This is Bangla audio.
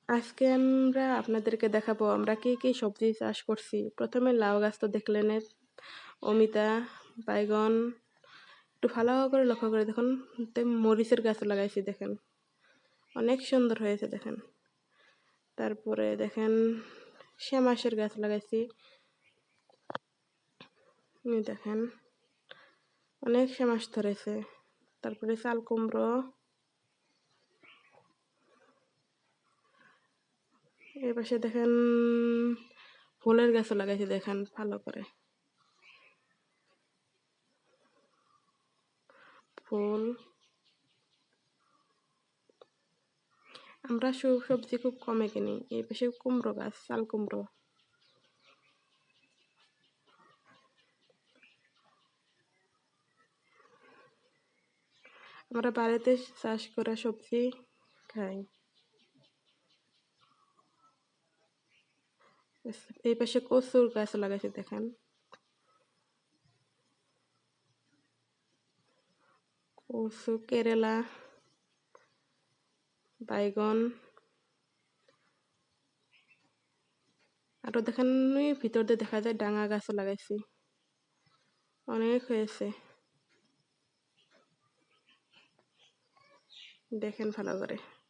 আজকে আমরা আপনাদেরকে দেখাবো আমরা কি সবজি চাষ করছি। প্রথমে লাউ গাছ তো দেখলেন, অমিতা, বাইগন, একটু ভালো করে লক্ষ্য করে দেখুন। মরিচের গাছ লাগাইছি, দেখেন অনেক সুন্দর হয়েছে দেখেন। তারপরে দেখেন শ্যামাসের গাছ লাগাইছি, দেখেন অনেক শ্যামাস ধরেছে। তারপরে চাল কুমড়ো, এই পাশে দেখেন ফুলের গাছও লাগাইছি, দেখেন ভালো করে ফুল। আমরা সবজি খুব কমে কিনি। এই পাশে কুমড়ো গাছ, চাল কুমড়ো। আমরা বাড়িতে চাষ করা সবজি খাই। এই পাশে কচুর গাছ লাগাইছি, দেখেন কচু, কেরেলা, বাইগন। আরো দেখেন ওই ভিতর দিয়ে দেখা যায় ডাঙা গাছও লাগাইছি, অনেক হয়েছে, দেখেন ভালো করে।